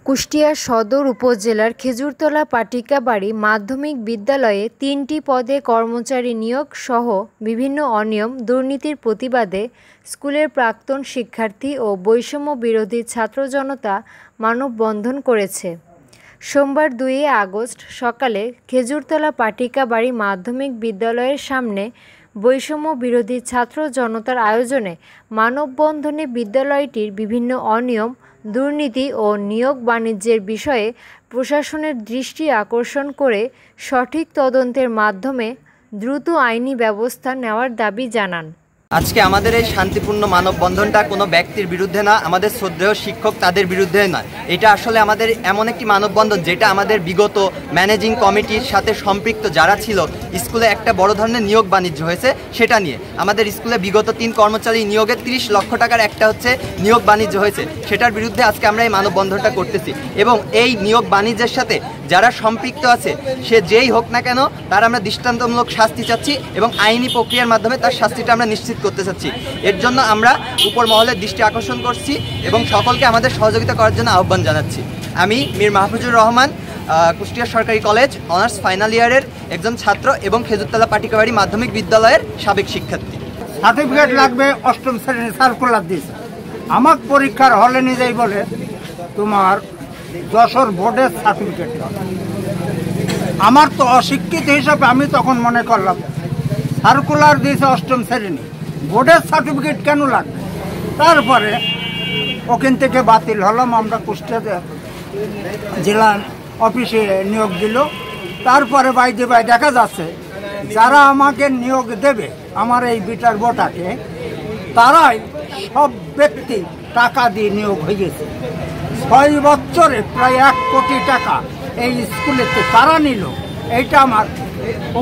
কুষ্টিয়া সদর উপজেলার খেজুরতলা পাটিকাবাড়ি মাধ্যমিক বিদ্যালয়ে ৩টি পদে কর্মচারী নিয়োগ সহ বিভিন্ন অনিয়ম দুর্নীতির প্রতিবাদে স্কুলের প্রাক্তন শিক্ষার্থী ও বৈষম্য বিরোধী ছাত্র জনতা মানববন্ধন করেছে। সোমবার ২ আগস্ট সকালে খেজুরতলা পাটিকাবাড়ি মাধ্যমিক বিদ্যালয়ের সামনে বৈষম্য বিরোধী ছাত্র জনতার আয়োজনে মানববন্ধনে বিদ্যালয়টির বিভিন্ন অনিয়ম, দুর্নীতি ও নিয়োগ বাণিজ্যের বিষয়ে প্রশাসনের দৃষ্টি আকর্ষণ করে সঠিক তদন্তের মাধ্যমে দ্রুত আইনি ব্যবস্থা নেওয়ার দাবি জানান। আজকে আমাদের এই শান্তিপূর্ণ মানববন্ধনটা কোনো ব্যক্তির বিরুদ্ধে না, আমাদের শ্রদ্ধেয় শিক্ষক তাদের বিরুদ্ধে না। এটা আসলে আমাদের এমন একটি মানববন্ধন যেটা আমাদের বিগত ম্যানেজিং কমিটির সাথে সম্পৃক্ত যারা ছিল, স্কুলে একটা বড় ধরনের নিয়োগ বাণিজ্য হয়েছে সেটা নিয়ে। আমাদের স্কুলে বিগত ৩ কর্মচারী নিয়োগে ৩০ লক্ষ টাকার একটা নিয়োগ বাণিজ্য হয়েছে, সেটার বিরুদ্ধে আজকে আমরা এই মানববন্ধনটা করতেছি। এবং এই নিয়োগ বাণিজ্যের সাথে যারা সম্পৃক্ত আছে সে যেই হোক না কেন তার আমরা দৃষ্টান্তমূলক শাস্তি চাচ্ছি এবং আইনি প্রক্রিয়ার মাধ্যমে তার শাস্তিটা আমরা নিশ্চিত করতে চাচ্ছি। এর জন্য আমরা উপর মহলের দৃষ্টি আকর্ষণ করছি এবং সকলকে আমাদের সহযোগিতা করার জন্য আহ্বান জানাচ্ছি। আমি মীর মাহফুজুর রহমান, কুষ্টিয়া সরকারি কলেজ অনার্স ফাইনাল ইয়ারের একজন ছাত্র এবং খেজুরতলা পাটিকাবাড়ি মাধ্যমিক বিদ্যালয়ের সাবেক শিক্ষার্থী। সার্টিফিকেট লাগবে 8ম শ্রেণীর সার্কুলার দিয়েছে। আমার পরীক্ষার হলে নিজেই বলে তোমার যশোর বোর্ডের সার্টিফিকেট। আমার তো অশিক্ষিত হিসাবে আমি তখন মনে করলাম সার্কুলার দিয়েছে 8ম শ্রেণী, বোর্ডের সার্টিফিকেট কেন লাগবে? তারপরে ওখান থেকে বাতিল হলাম, আমরা কুষ্টিয়া জেলা অফিসে নিয়োগ দিল। তারপরে বাইরে দেখা যাচ্ছে যারা আমাকে নিয়োগ দেবে আমার এই বিটার বোটাকে, তারাই সব ব্যক্তি টাকা দিয়ে নিয়োগ হয়ে গেছে। 6 বছরে প্রায় 1 কোটি টাকা এই স্কুলেতে কারা নিল, এইটা আমার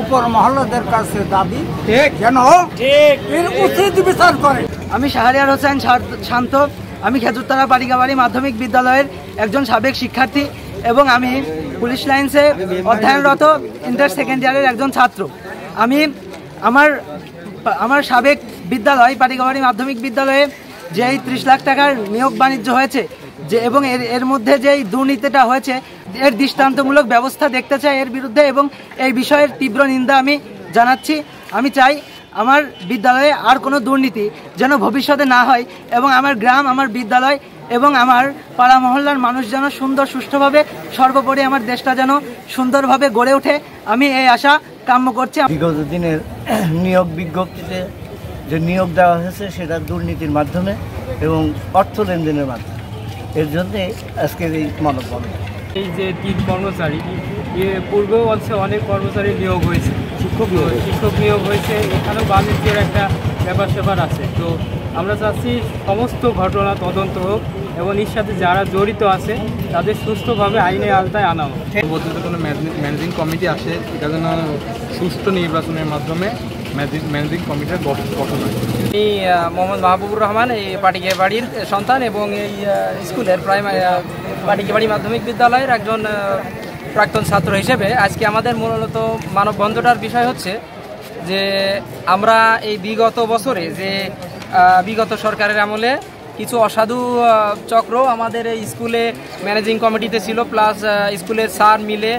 উপর মহল্লাদের কাছে দাবি যেন এর উচিত বিচার করে। আমি শাহরিয়ার হোসেন শান্ত, আমি খেজুরতলা পাটিকাবাড়ি মাধ্যমিক বিদ্যালয়ের একজন সাবেক শিক্ষার্থী এবং আমি পুলিশ লাইন্সে অধ্যয়নরত ইন্টার সেকেন্ড ইয়ারের একজন ছাত্র। আমি আমার সাবেক বিদ্যালয় পাটিকাবাড়ি মাধ্যমিক বিদ্যালয়ে যেই 30 লাখ টাকার নিয়োগ বাণিজ্য হয়েছে এবং এর মধ্যে যেই দুর্নীতিটা হয়েছে এর দৃষ্টান্তমূলক ব্যবস্থা দেখতে চাই এর বিরুদ্ধে, এবং এই বিষয়ের তীব্র নিন্দা আমি জানাচ্ছি। আমি চাই আমার বিদ্যালয়ে আর কোনো দুর্নীতি যেন ভবিষ্যতে না হয় এবং আমার গ্রাম, আমার বিদ্যালয় এবং আমার পাড়া মহল্লার মানুষ যেন সুন্দর সুষ্ঠুভাবে, সর্বোপরি আমার দেশটা যেন সুন্দরভাবে গড়ে ওঠে, আমি এই আশা কাম্য করছি। বিগত দিনের নিয়োগ বিজ্ঞপ্তিতে যে নিয়োগ দেওয়া হয়েছে সেটা দুর্নীতির মাধ্যমে এবং অর্থ লেনদেনের মাধ্যমে, এর জন্যে আজকের এই মানববন্ধন। এই যে 3 কর্মচারী, পূর্বেও অনেক কর্মচারী নিয়োগ হয়েছে, শিক্ষক নিয়োগ হয়েছে, এখানেও বাণিজ্যের একটা ব্যাপার আছে। তো আমরা চাচ্ছি সমস্ত ঘটনা তদন্ত হোক এবং এর সাথে যারা জড়িত আছে তাদের সুস্থভাবে আইনের আওতায় আনা হোক। পরবর্তীতে কোনো ম্যানেজিং কমিটি আসে, এটা যেন সুষ্ঠু নির্বাচনের মাধ্যমে ম্যানেজিং কমিটির গঠন হয়। আমি মোহাম্মদ মাহবুবুর রহমান, এই পাটিকাবাড়ির সন্তান এবং এই স্কুলের পাটিকাবাড়ি মাধ্যমিক বিদ্যালয়ের একজন প্রাক্তন ছাত্র হিসেবে আজকে আমাদের মূলত মানববন্ধনটার বিষয় হচ্ছে যে আমরা এই বিগত বছরে যে বিগত সরকারের আমলে কিছু অসাধু চক্র আমাদের এই স্কুলে ম্যানেজিং কমিটিতে ছিল, প্লাস স্কুলের স্যার মিলে,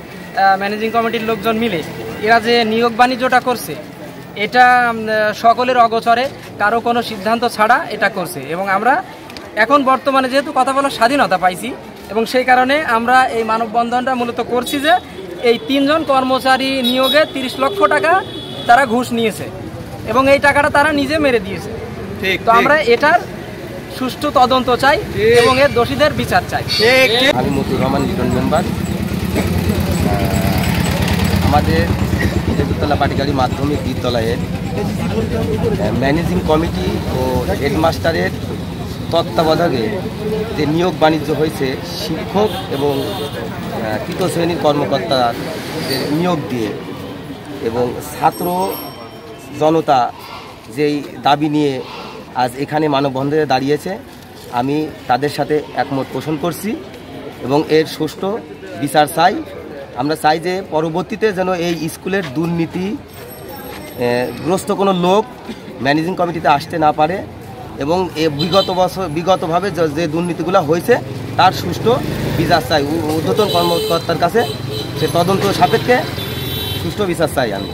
ম্যানেজিং কমিটির লোকজন মিলে এরা যে নিয়োগ বাণিজ্যটা করছে এটা সকলের অগোচরে, কারো কোনো সিদ্ধান্ত ছাড়া এটা করছে। এবং আমরা এখন বর্তমানে যেহেতু কথা বলার স্বাধীনতা পাইছি এবং সেই কারণে আমরা এই মানববন্ধনটা মূলত করছি যে এই 3 জন কর্মচারী নিয়োগে 30 লক্ষ টাকা তারা ঘুষ নিয়েছে এবং এই টাকাটা তারা নিজে মেরে দিয়েছে। তো আমরা এটার সুষ্ঠু তদন্ত চাই এবং এর দোষীদের বিচার চাই। আমি মতুর রহমান লিটন মেম্বার। আমাদের খেজুরতলা পাটিকাবাড়ি মাধ্যমিক বিদ্যালয়ের ম্যানেজিং কমিটি ও হেডমাস্টারের তত্ত্বাবধানে যে নিয়োগ বাণিজ্য হয়েছে শিক্ষক এবং তৃতীয় শ্রেণীর কর্মকর্তাদের নিয়োগ দিয়ে এবং ছাত্র জনতা যেই দাবি নিয়ে আজ এখানে মানববন্ধনে দাঁড়িয়েছে, আমি তাদের সাথে একমত পোষণ করছি এবং এর সুষ্ঠু বিচার চাই। আমরা চাই যে পরবর্তীতে যেন এই স্কুলের দুর্নীতি গ্রস্ত কোনো লোক ম্যানেজিং কমিটিতে আসতে না পারে এবং বিগতভাবে যে দুর্নীতিগুলো হয়েছে তার সুষ্ঠু বিচার চাই। ঊর্ধ্বতন কর্মকর্তার কাছে সে তদন্ত সাপেক্ষে সুষ্ঠু বিচার চাই আমি।